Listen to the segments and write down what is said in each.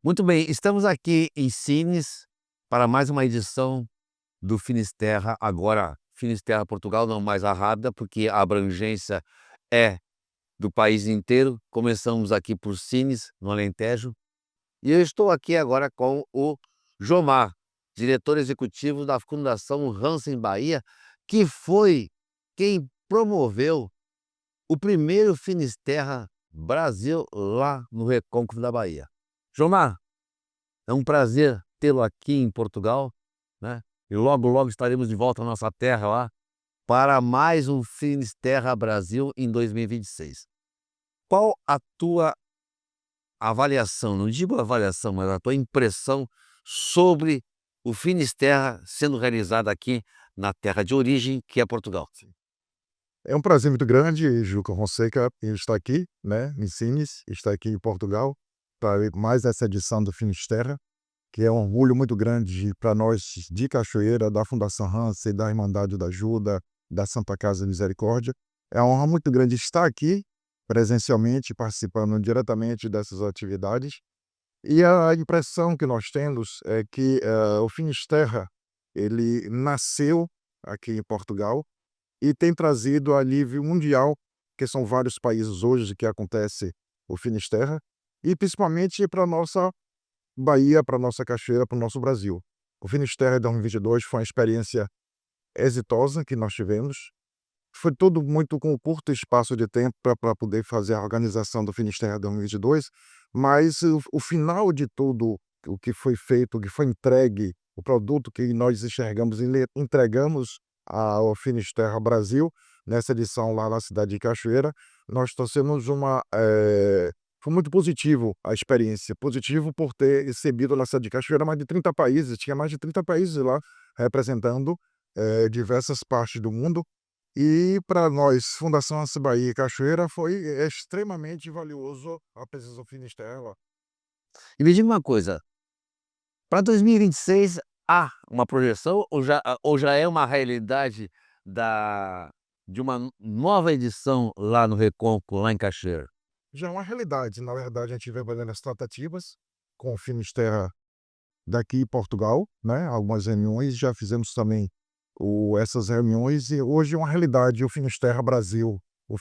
Muito bem, estamos aqui em Sines para mais uma edição do Finisterra, agora Finisterra Portugal, não mais a Rábida, porque a abrangência é do país inteiro. Começamos aqui por Sines, no Alentejo, e eu estou aqui agora com o Jomar, diretor executivo da Fundação Hansen Bahia, que foi quem promoveu o primeiro Finisterra Brasil lá no Recôncavo da Bahia. Jomar, é um prazer tê-lo aqui em Portugal, né, e logo, logo estaremos de volta à nossa terra lá, para mais um Finisterra Brasil em 2026. Qual a tua avaliação, não digo avaliação, mas a tua impressão sobre o Finisterra sendo realizado aqui na terra de origem, que é Portugal? É um prazer muito grande, Juca Fonseca, em estar aqui, né, em Sines, estar aqui em Portugal, para mais essa edição do Finisterra, que é um orgulho muito grande para nós de Cachoeira, da Fundação Hansen, da Irmandade da Ajuda, da Santa Casa de Misericórdia. É uma honra muito grande estar aqui, presencialmente, participando diretamente dessas atividades. E a impressão que nós temos é que o Finisterra, ele nasceu aqui em Portugal, e tem trazido alívio mundial, que são vários países hoje que acontece o Finisterra, e principalmente para nossa Bahia, para nossa Cachoeira, para o nosso Brasil. O Finisterra 2022 foi uma experiência exitosa que nós tivemos. Foi tudo muito com um curto espaço de tempo para poder fazer a organização do Finisterra 2022, mas o final de tudo, o que foi feito, o que foi entregue, o produto que nós enxergamos e entregamos ao Finisterra Brasil, nessa edição lá na cidade de Cachoeira, nós trouxemos foi muito positivo a experiência, positivo por ter recebido na cidade de Cachoeira mais de 30 países, tinha mais de 30 países lá representando diversas partes do mundo, e para nós, Fundação Hansen Bahia e Cachoeira, foi extremamente valioso a presença do Finisterra lá. E me diga uma coisa, para 2026 há uma projeção ou já é uma realidade da de uma nova edição lá no Recôncavo, lá em Cachoeira? Já é uma realidade, na verdade, a gente vem fazendo as tratativas com o Finisterra daqui em Portugal, né, algumas reuniões, já fizemos também essas reuniões, e hoje é uma realidade o Finisterra Brasil, o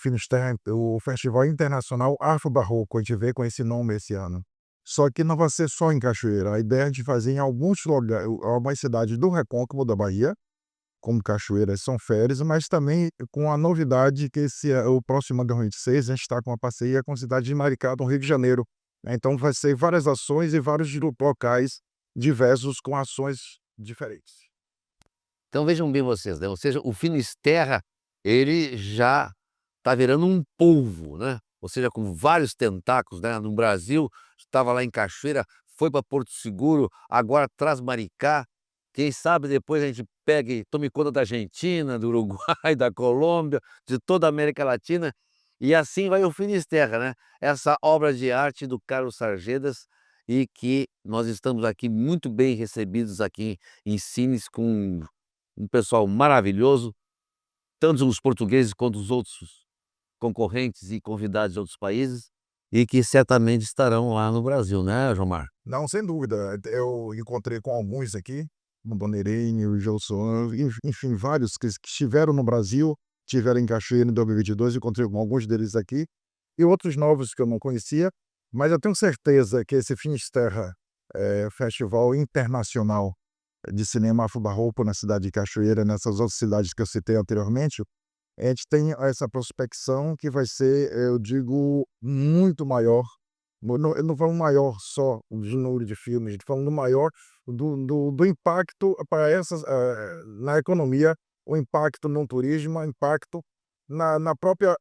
Festival Internacional Afro Barroco, a gente vê com esse nome esse ano. Só que não vai ser só em Cachoeira, a ideia é de fazer em alguns lugares, algumas cidades do Recôncavo da Bahia, como Cachoeira e São Félix, mas também com a novidade que o próximo ano de 2026 a gente está com uma parceria com a cidade de Maricá, no Rio de Janeiro, né, então vai ser várias ações e vários locais diversos com ações diferentes. Então vejam bem vocês, né, ou seja, o Finisterra, ele já está virando um polvo, né, ou seja, com vários tentáculos, né, no Brasil, estava lá em Cachoeira, foi para Porto Seguro, agora traz Maricá, quem sabe depois a gente pegue e tome conta da Argentina, do Uruguai, da Colômbia, de toda a América Latina, e assim vai o Finisterra, né, essa obra de arte do Carlos Sarjedas, e que nós estamos aqui muito bem recebidos aqui em Sines com um pessoal maravilhoso, tanto os portugueses quanto os outros concorrentes e convidados de outros países, e que certamente estarão lá no Brasil, né, Jomar? Não, sem dúvida, eu encontrei com alguns aqui, o Dona Irene, o Gelson, enfim, vários que estiveram no Brasil, estiveram em Cachoeira em 2022, encontrei com alguns deles aqui, e outros novos que eu não conhecia, mas eu tenho certeza que esse Finisterra, festival internacional de cinema afro-barroco na cidade de Cachoeira, nessas outras cidades que eu citei anteriormente, a gente tem essa prospecção que vai ser, eu digo, muito maior. Eu não falo maior só de número de filmes, estou falando maior do impacto para essas, na economia, o impacto no turismo, o impacto na própria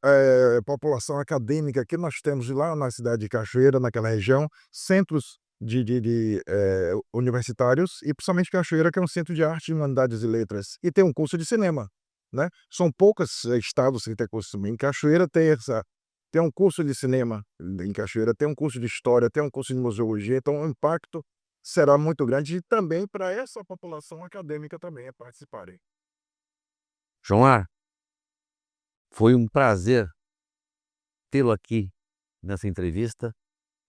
população acadêmica que nós temos lá na cidade de Cachoeira, naquela região, centros universitários, e principalmente Cachoeira, que é um centro de arte, humanidades e letras, e tem um curso de cinema, né? São poucos estados que têm curso de cinema. Em Cachoeira tem um curso de cinema, em Cachoeira tem um curso de história, tem um curso de museologia, então o impacto será muito grande, e também para essa população acadêmica também participarem. Jomar, foi um prazer tê-lo aqui nessa entrevista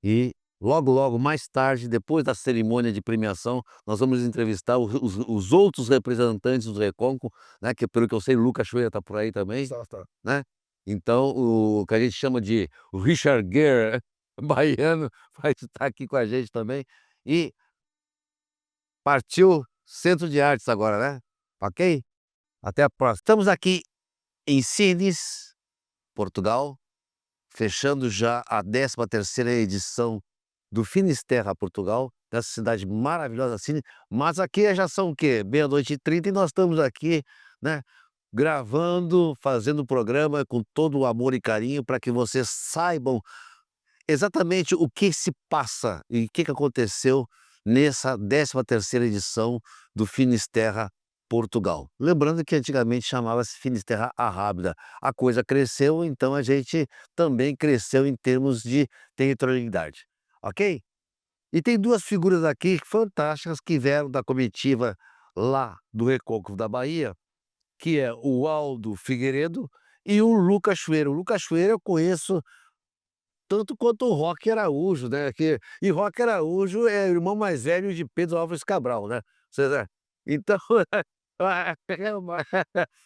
e Logo, logo, mais tarde, depois da cerimônia de premiação, nós vamos entrevistar os outros representantes do Recôncavo, né, que pelo que eu sei, o Lucas Cachoeira está por aí também, Tá. né. Então o que a gente chama de o Richard Gere baiano vai estar aqui com a gente também. E partiu Centro de Artes agora, né, ok? Até a próxima. Estamos aqui em Sines, Portugal, fechando já a 13ª edição do Finisterra Portugal, dessa cidade maravilhosa Sines, mas aqui já são o quê? Meia-noite e 30 e nós estamos aqui, né, gravando, fazendo o programa com todo o amor e carinho para que vocês saibam exatamente o que se passa e o que aconteceu nessa 13ª edição do Finisterra Portugal. Lembrando que antigamente chamava-se Finisterra Arrábida. A coisa cresceu, então a gente também cresceu em termos de territorialidade, ok? E tem 2 figuras aqui fantásticas que vieram da comitiva lá do Recôncavo da Bahia, que é o Aldo Figueiredo e o Lucas Cachoeira. O Lucas Cachoeira eu conheço tanto quanto o Roque Araújo, né, e Roque Araújo é o irmão mais velho de Pedro Álvares Cabral, né, você né, então,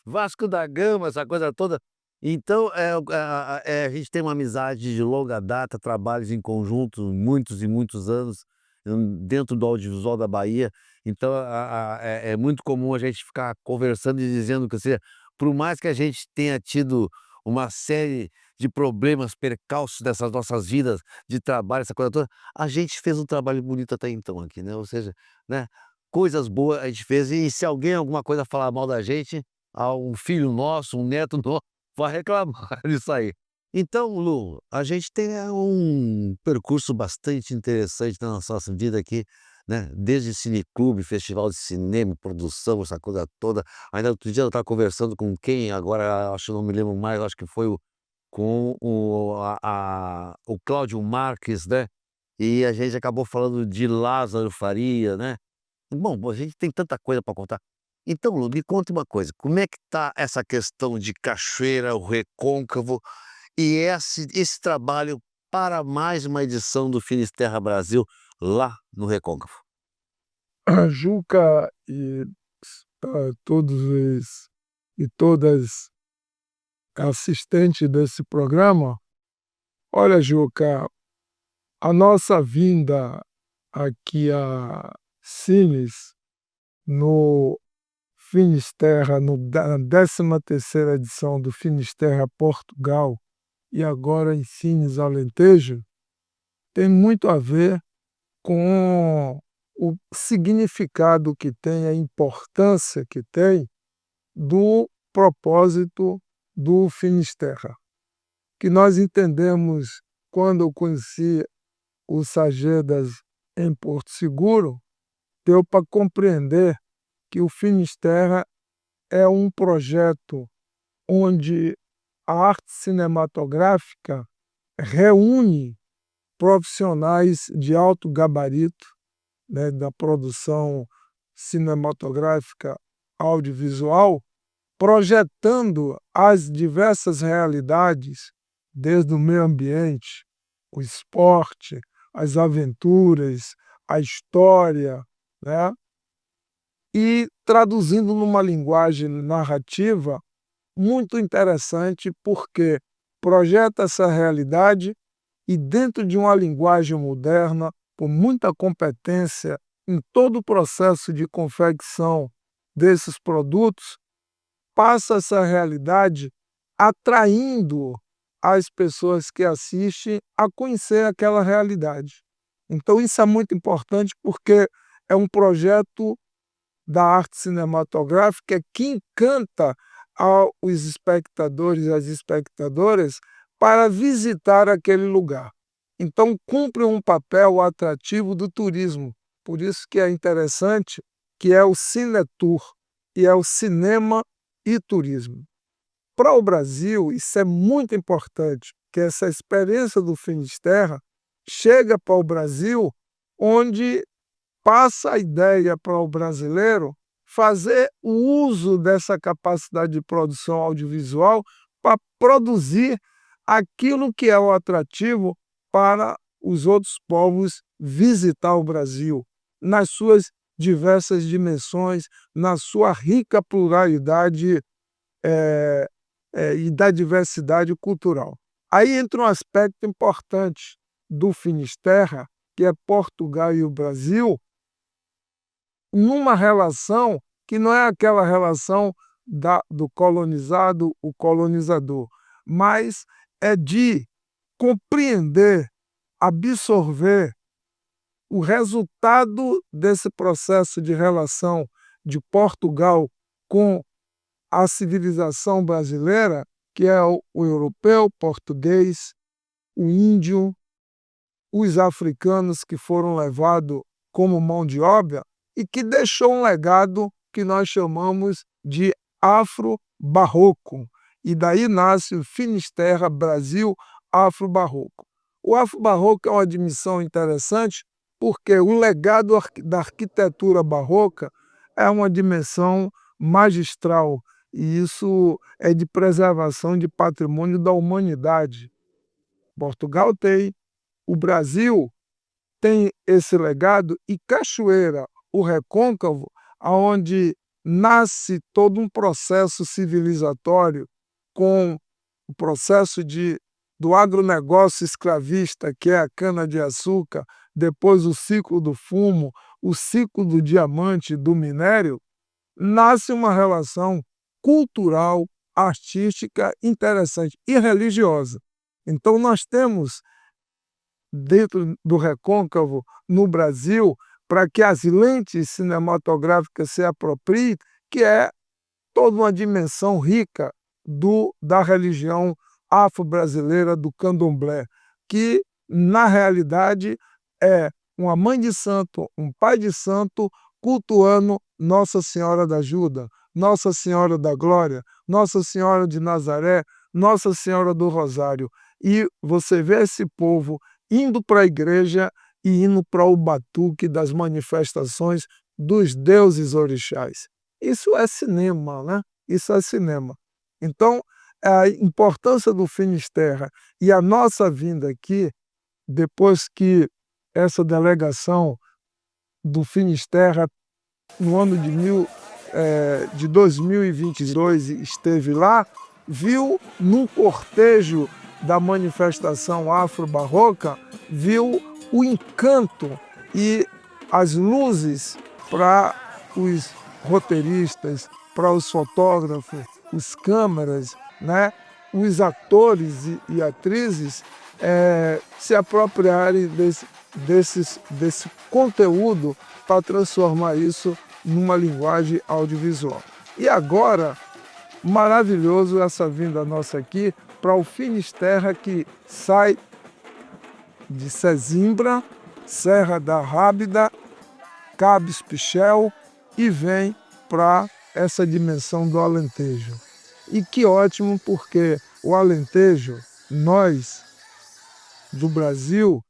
Vasco da Gama, essa coisa toda. Então, a gente tem uma amizade de longa data, trabalhos em conjunto, muitos e muitos anos, dentro do audiovisual da Bahia, então é muito comum a gente ficar conversando e dizendo que, assim, por mais que a gente tenha tido uma série de problemas, percalços dessas nossas vidas de trabalho, essa coisa toda, a gente fez um trabalho bonito até então aqui, né, ou seja, né, coisas boas a gente fez e se alguém alguma coisa falar mal da gente, um filho nosso, um neto nosso, vai reclamar disso aí. Então, Lu, a gente tem um percurso bastante interessante na nossa vida aqui, né, desde cineclube, festival de cinema, produção, essa coisa toda. Ainda outro dia eu estava conversando com quem, agora acho que não me lembro mais, acho que foi com o Cláudio Marques, né, e a gente acabou falando de Lázaro Faria, né. Bom, a gente tem tanta coisa para contar. Então, Lu, me conta uma coisa, como é que tá essa questão de Cachoeira, o Recôncavo e esse trabalho para mais uma edição do Finisterra Brasil lá no Recôncavo? A Juca e todos os e todas assistentes desse programa, olha, Juca, a nossa vinda aqui a Sines, no Finisterra, na 13ª edição do Finisterra Portugal e agora em Sines Alentejo, tem muito a ver com o significado que tem, a importância que tem do propósito do Finisterra, que nós entendemos quando eu conheci o Sagedas em Porto Seguro, deu para compreender que o Finisterra é um projeto onde a arte cinematográfica reúne profissionais de alto gabarito, né, da produção cinematográfica audiovisual, projetando as diversas realidades, desde o meio ambiente, o esporte, as aventuras, a história, né? E traduzindo numa linguagem narrativa muito interessante, porque projeta essa realidade e, dentro de uma linguagem moderna, com muita competência em todo o processo de confecção desses produtos, passa essa realidade atraindo as pessoas que assistem a conhecer aquela realidade. Então, isso é muito importante porque é um projeto da arte cinematográfica que encanta os espectadores e as espectadoras para visitar aquele lugar. Então, cumpre um papel atrativo do turismo. Por isso que é interessante que é o Cinetour, e é o cinema e turismo. Para o Brasil, isso é muito importante, que essa experiência do Finisterra chega para o Brasil, onde passa a ideia para o brasileiro fazer o uso dessa capacidade de produção audiovisual para produzir aquilo que é o atrativo para os outros povos visitar o Brasil nas suas diversas dimensões, na sua rica pluralidade e da diversidade cultural. Aí entra um aspecto importante do Finisterra, que é Portugal e o Brasil, numa relação que não é aquela relação do colonizado, o colonizador, mas é de compreender, absorver o resultado desse processo de relação de Portugal com a civilização brasileira, que é o europeu, português, o índio, os africanos que foram levados como mão de obra e que deixou um legado que nós chamamos de afro-barroco. E daí nasce o Finisterra Brasil Afro-Barroco. O Afro-Barroco é uma admissão interessante porque o legado da arquitetura barroca é uma dimensão magistral e isso é de preservação de patrimônio da humanidade. Portugal tem, o Brasil tem esse legado e Cachoeira, o Recôncavo, onde nasce todo um processo civilizatório com o processo do agronegócio escravista, que é a cana-de-açúcar, depois o ciclo do fumo, o ciclo do diamante, do minério, nasce uma relação cultural, artística interessante e religiosa. Então nós temos dentro do Recôncavo, no Brasil, para que as lentes cinematográficas se apropriem, que é toda uma dimensão rica da religião afro-brasileira do candomblé, que, na realidade, é uma mãe de santo, um pai de santo, cultuando Nossa Senhora da Ajuda, Nossa Senhora da Glória, Nossa Senhora de Nazaré, Nossa Senhora do Rosário. E você vê esse povo indo para a igreja e indo para o batuque das manifestações dos deuses orixás. Isso é cinema, né? Isso é cinema. Então, a importância do Finisterra e a nossa vinda aqui, depois que essa delegação do Finisterra, no ano de 2022, esteve lá, viu num cortejo da manifestação afro-barroca, viu o encanto e as luzes para os roteiristas, para os fotógrafos, os câmeras, né? Os atores e atrizes se apropriarem desse conteúdo para transformar isso numa linguagem audiovisual. E agora, maravilhoso essa vinda nossa aqui para o Finisterra, que sai de Sesimbra, Serra da Rábida, Cabes Pichel e vem para essa dimensão do Alentejo. E que ótimo, porque o Alentejo, nós do Brasil,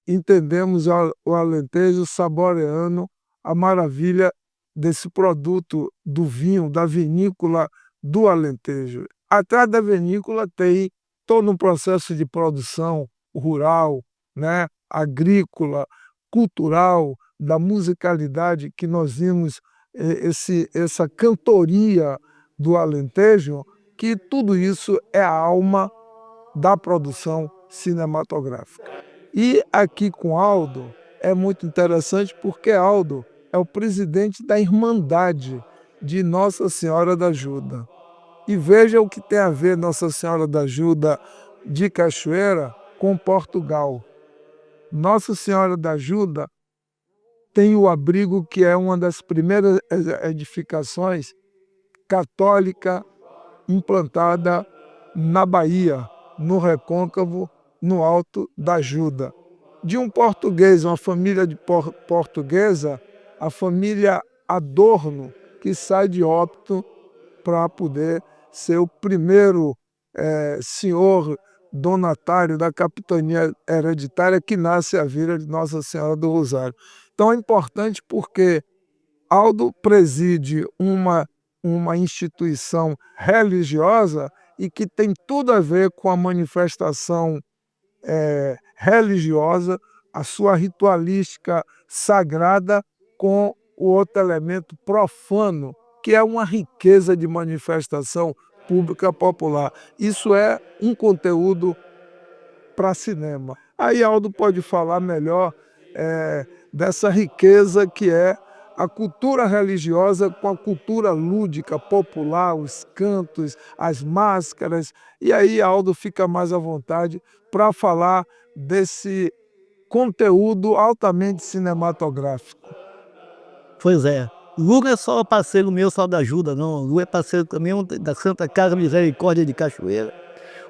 entendemos o Alentejo saboreando a maravilha desse produto do vinho, da vinícola do Alentejo. Atrás da vinícola tem todo um processo de produção rural, né, agrícola, cultural, da musicalidade que nós vimos, essa cantoria do Alentejo, que tudo isso é a alma da produção cinematográfica. E aqui com Aldo é muito interessante porque Aldo é o presidente da Irmandade de Nossa Senhora da Ajuda. E veja o que tem a ver Nossa Senhora da Ajuda de Cachoeira com Portugal. Nossa Senhora da Ajuda tem o abrigo que é uma das primeiras edificações católica implantada na Bahia, no Recôncavo, no Alto da Ajuda. De um português, uma família portuguesa, a família Adorno, que sai de Óbidos para poder ser o primeiro senhor donatário da capitania hereditária que nasce a Vila de Nossa Senhora do Rosário. Então é importante porque Aldo preside uma instituição religiosa e que tem tudo a ver com a manifestação religiosa, a sua ritualística sagrada com o outro elemento profano, que é uma riqueza de manifestação pública popular. Isso é um conteúdo para cinema. Aí Aldo pode falar melhor dessa riqueza que é a cultura religiosa com a cultura lúdica, popular, os cantos, as máscaras. E aí Aldo fica mais à vontade para falar desse conteúdo altamente cinematográfico. Pois é. Lu não é só parceiro meu só da ajuda, não. Lu é parceiro também da Santa Casa Misericórdia de Cachoeira,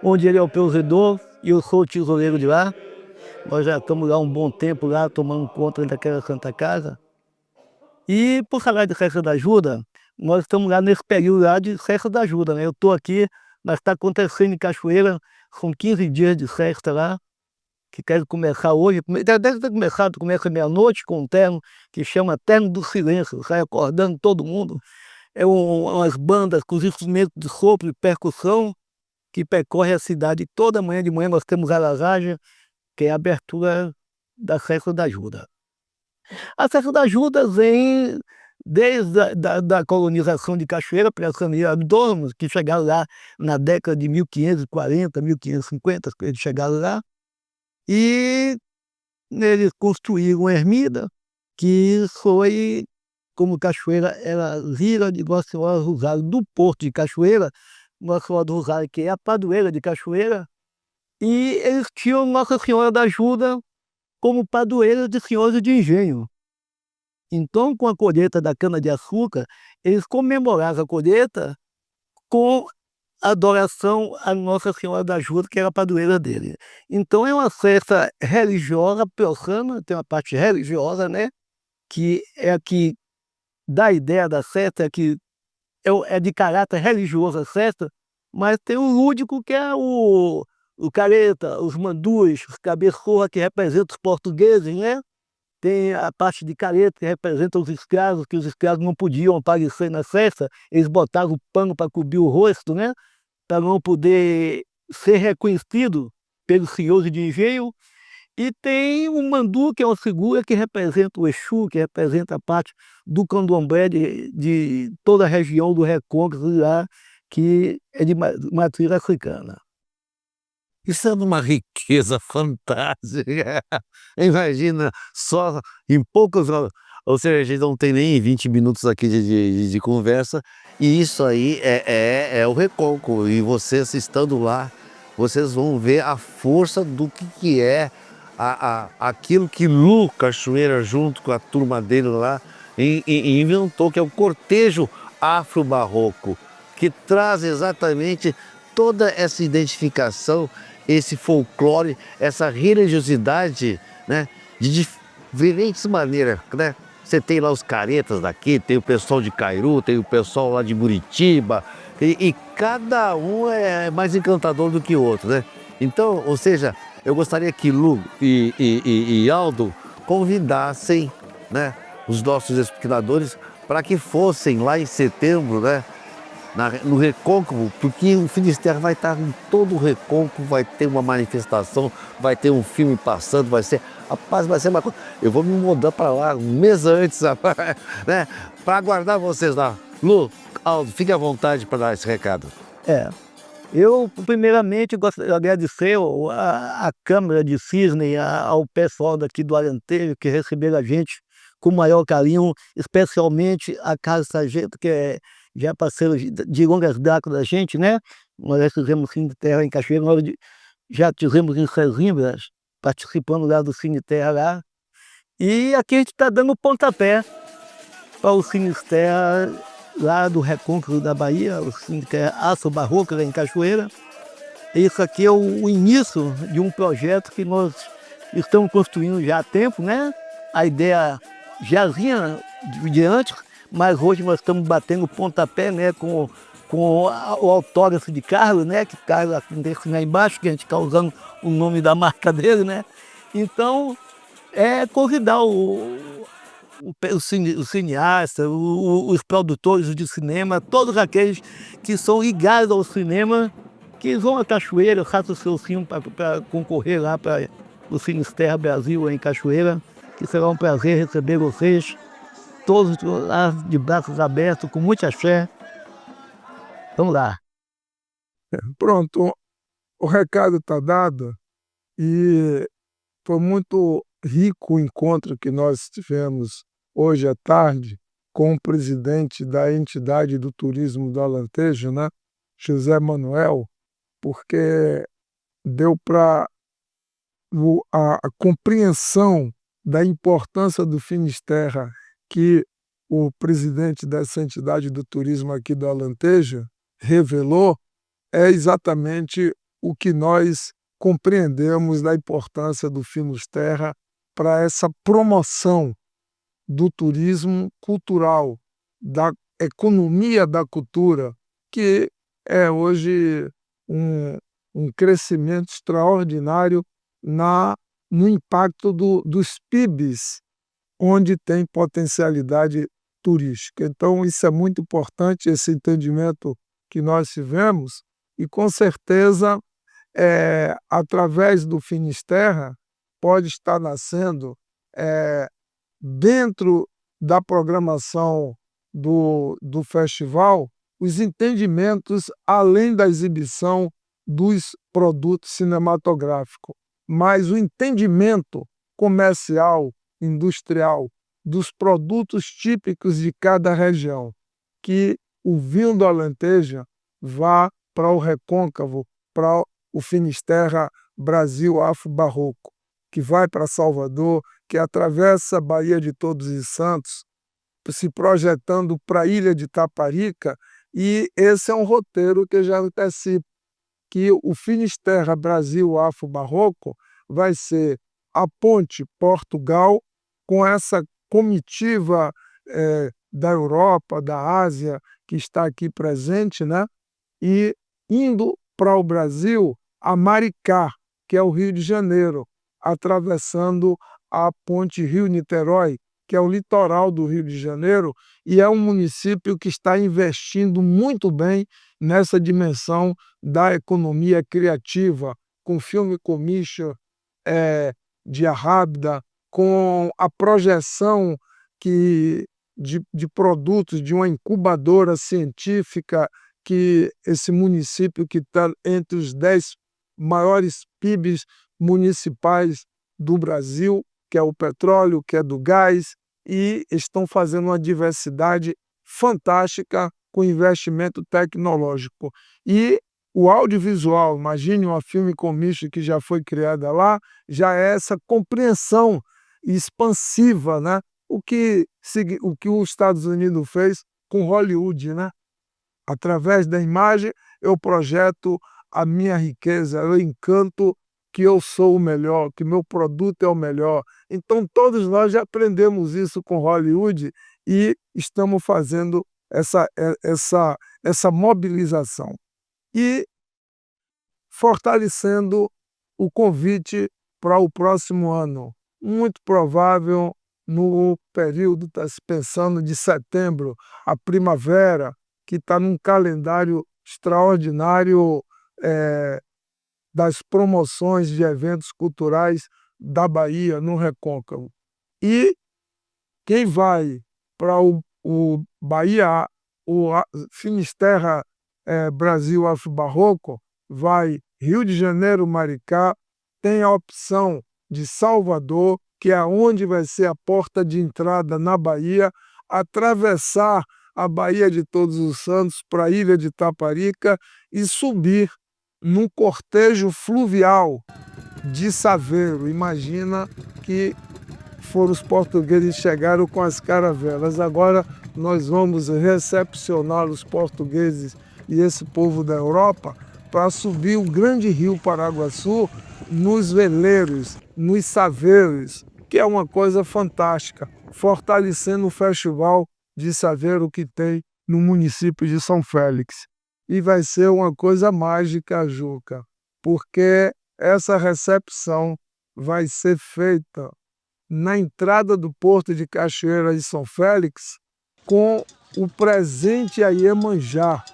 onde ele é o provedor e eu sou o tesoureiro de lá. Nós já estamos lá um bom tempo lá tomando conta daquela Santa Casa. E por falar de festa da ajuda, nós estamos lá nesse período lá de festa da ajuda, né? Eu estou aqui, mas está acontecendo em Cachoeira, são 15 dias de festa lá, que quero começar hoje. Deve ter começado, começa meia-noite com um terno que chama Terno do Silêncio, sai acordando todo mundo. Umas bandas com os instrumentos de sopro e percussão que percorre a cidade toda manhã de manhã. Nós temos a Lazaja, que é a abertura da festa da ajuda. A festa da ajuda vem desde da colonização de Cachoeira pelas famílias autônomas, que chegaram lá na década de 1540, 1550, eles chegaram lá, e eles construíram uma ermida, que foi, como Cachoeira era vila de Nossa Senhora do Rosário do Porto de Cachoeira, Nossa Senhora do Rosário, que é a padroeira de Cachoeira, e eles tinham Nossa Senhora da Ajuda como padroeira de senhores de engenho. Então, com a colheita da cana-de-açúcar, eles comemoravam a colheita com adoração à Nossa Senhora da Ajuda, que era a padroeira dele. Então, é uma festa religiosa profana, tem uma parte religiosa, né? Que é a que dá a ideia da festa, é de caráter religioso a festa, mas tem o lúdico, que é o careta, os mandus, os cabeçorra, que representam os portugueses, né? Tem a parte de careta, que representa os escravos, que os escravos não podiam aparecer na festa, eles botavam o pano para cobrir o rosto, né? Para não poder ser reconhecido pelos senhores de engenho. E tem o mandu, que é uma figura que representa o Exu, que representa a parte do candomblé de toda a região do Recôncavo lá, que é de matriz africana. Isso é uma riqueza fantástica. Imagina, só em poucos, ou seja, a gente não tem nem 20 minutos aqui de conversa, e isso aí é o Recôncavo. E vocês estando lá, vocês vão ver a força do que é aquilo que Lu Cachoeira, junto com a turma dele lá, inventou, que é o cortejo afro-barroco, que traz exatamente toda essa identificação, esse folclore, essa religiosidade, né, de diferentes maneiras, né? Você tem lá os caretas daqui, tem o pessoal de Cairu, tem o pessoal lá de Muritiba, e cada um é mais encantador do que o outro, né? Então, ou seja, eu gostaria que Lu e Aldo convidassem, né, os nossos espectadores para que fossem lá em setembro, né, no Recôncavo, porque o Finisterra vai estar em todo o Recôncavo, vai ter uma manifestação, vai ter um filme passando, vai ser uma coisa. Eu vou me mudar para lá um mês antes, né, para aguardar vocês lá. Lu, Aldo, fique à vontade para dar esse recado. Eu, primeiramente, gostaria de agradecer a Câmara de Cisne, ao pessoal daqui do Alentejo, que receberam a gente com o maior carinho, especialmente a Carlos Sargento, que já é parceiro de longas datas da gente, né? Nós já fizemos Cine Terra em Cachoeira, nós já fizemos em Sesimbras, participando lá do Cine Terra lá. E aqui a gente está dando pontapé para o Cine Terra lá do Recôncavo da Bahia, o Cine Terra Afro-Barroco, lá em Cachoeira. Isso aqui é o início de um projeto que nós estamos construindo já há tempo, né? A ideia já vinha de antes, mas hoje nós estamos batendo pontapé, né, com o autógrafo de Carlos, né, que Carlos acontece lá embaixo, que a gente está usando o nome da marca dele, né. Então, convidar os cineastas, os produtores de cinema, todos aqueles que são ligados ao cinema, que eles vão à Cachoeira, façam o seu filme para concorrer lá para o Finisterra Brasil em Cachoeira, que será um prazer receber vocês, todos lá de braços abertos, com muita fé. Vamos lá. Pronto, o recado está dado e foi muito rico o encontro que nós tivemos hoje à tarde com o presidente da entidade do turismo do Alentejo, né, José Manuel, porque deu para a compreensão da importância do Finisterra que o presidente dessa entidade do turismo aqui do Alentejo revelou, é exatamente o que nós compreendemos da importância do Finisterra para essa promoção do turismo cultural, da economia da cultura, que é hoje um crescimento extraordinário no impacto dos PIBs, onde tem potencialidade turística. Então, isso é muito importante, esse entendimento que nós tivemos, e com certeza, através do Finisterra, pode estar nascendo, dentro da programação do festival, os entendimentos além da exibição dos produtos cinematográficos, mas o entendimento comercial, industrial, dos produtos típicos de cada região, que o vinho do Alentejo vá para o Recôncavo, para o Finisterra Brasil Afro-Barroco, que vai para Salvador, que atravessa a Baía de Todos os Santos, se projetando para a ilha de Taparica, e esse é um roteiro que eu já antecipo, que o Finisterra Brasil Afro-Barroco vai ser a ponte Portugal com essa comitiva da Europa, da Ásia, que está aqui presente, né? E indo para o Brasil, a Maricá, que é o Rio de Janeiro, atravessando a ponte Rio-Niterói, que é o litoral do Rio de Janeiro, e é um município que está investindo muito bem nessa dimensão da economia criativa, com filme commission de Arrábida, com a projeção de produtos de uma incubadora científica, que esse município que está entre os 10 maiores PIBs municipais do Brasil, que é o petróleo, que é do gás, e estão fazendo uma diversidade fantástica com investimento tecnológico. E o audiovisual, imagine uma filme commission que já foi criada lá, já é essa compreensão expansiva, né? O que os Estados Unidos fez com Hollywood, né? Através da imagem, eu projeto a minha riqueza, eu encanto que eu sou o melhor, que meu produto é o melhor. Então, todos nós já aprendemos isso com Hollywood e estamos fazendo essa mobilização. E fortalecendo o convite para o próximo ano. Muito provável, no período, está se pensando de setembro, a primavera, que está num calendário extraordinário das promoções de eventos culturais da Bahia, no Recôncavo. E quem vai para o Bahia, o Finisterra Brasil Afro-Barroco, vai Rio de Janeiro, Maricá, tem a opção de Salvador, que é onde vai ser a porta de entrada na Bahia, atravessar a Baía de Todos os Santos para a ilha de Taparica e subir num cortejo fluvial de Saveiro. Imagina que foram os portugueses que chegaram com as caravelas. Agora nós vamos recepcionar os portugueses e esse povo da Europa para subir o grande rio Paraguaçu nos veleiros, nos saveiros, que é uma coisa fantástica, fortalecendo o festival de Saveiro que tem no município de São Félix. E vai ser uma coisa mágica, Juca, porque essa recepção vai ser feita na entrada do Porto de Cachoeira de São Félix com o presente a Iemanjá,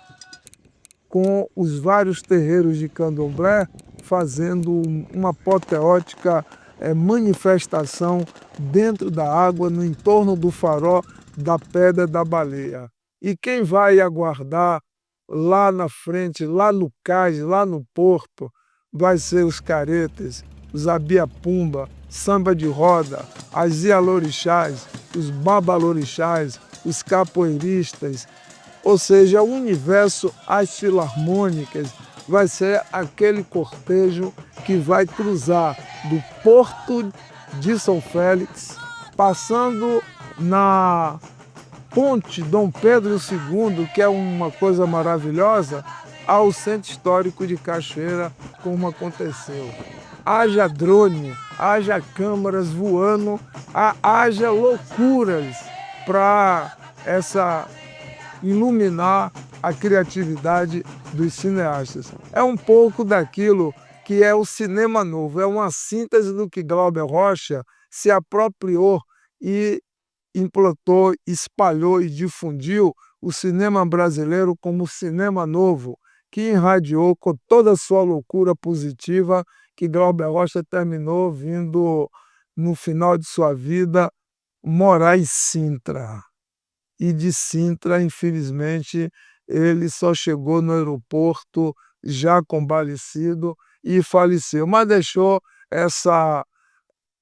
com os vários terreiros de candomblé fazendo uma apoteótica manifestação dentro da água, no entorno do farol da Pedra da Baleia. E quem vai aguardar lá na frente, lá no cais, lá no porto, vai ser os caretas, os abiapumba, samba de roda, as ialorixás, os babalorixás, os capoeiristas, ou seja, o universo, as filarmônicas, vai ser aquele cortejo que vai cruzar do Porto de São Félix, passando na Ponte Dom Pedro II, que é uma coisa maravilhosa, ao Centro Histórico de Cachoeira, como aconteceu. Haja drone, haja câmaras voando, haja loucuras para iluminar a criatividade dos cineastas. É um pouco daquilo que é o cinema novo, é uma síntese do que Glauber Rocha se apropriou e implantou, espalhou e difundiu o cinema brasileiro como cinema novo, que irradiou com toda a sua loucura positiva, que Glauber Rocha terminou vindo, no final de sua vida, morar em Sintra. E de Sintra, infelizmente, ele só chegou no aeroporto já convalescido e faleceu. Mas deixou essa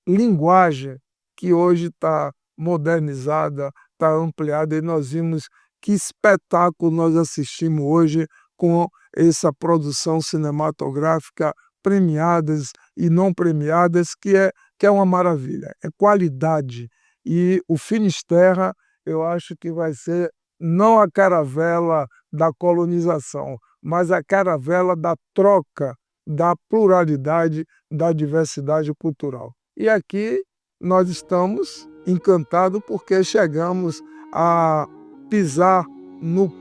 linguagem que hoje está modernizada, está ampliada, e nós vimos que espetáculo nós assistimos hoje com essa produção cinematográfica premiadas e não premiadas, que é uma maravilha, é qualidade. E o Finisterra, eu acho que vai ser não a caravela da colonização, mas a caravela da troca, da pluralidade, da diversidade cultural. E aqui nós estamos encantados porque chegamos a pisar no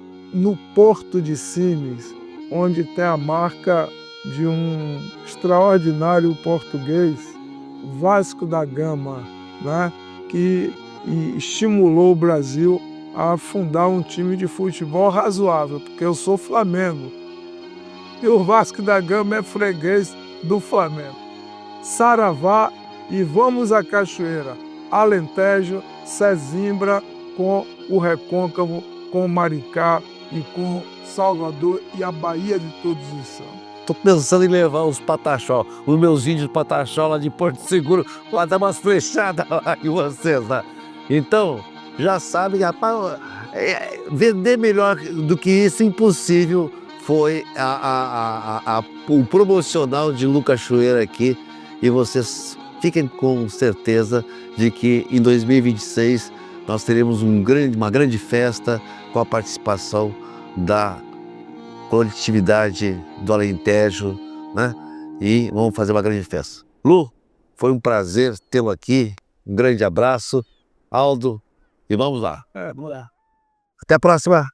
Porto de Sines, onde tem a marca de um extraordinário português, Vasco da Gama, né? Que estimulou o Brasil a fundar um time de futebol razoável, porque eu sou Flamengo e o Vasco da Gama é freguês do Flamengo. Saravá e vamos à Cachoeira, Alentejo, Sesimbra, com o Recôncavo, com Maricá e com Salvador e a Bahia de Todos os Santos. Tô pensando em levar os pataxó, os meus índios pataxó lá de Porto Seguro, lá dar umas flechadas lá em vocês lá. Então, já sabe, rapaz, vender melhor do que isso impossível foi o promocional de Lu Cachoeira aqui. E vocês fiquem com certeza de que em 2026 nós teremos uma grande festa com a participação da coletividade do Alentejo, né? E vamos fazer uma grande festa. Lu, foi um prazer tê-lo aqui. Um grande abraço. Aldo, e vamos lá. Vamos lá. Até a próxima.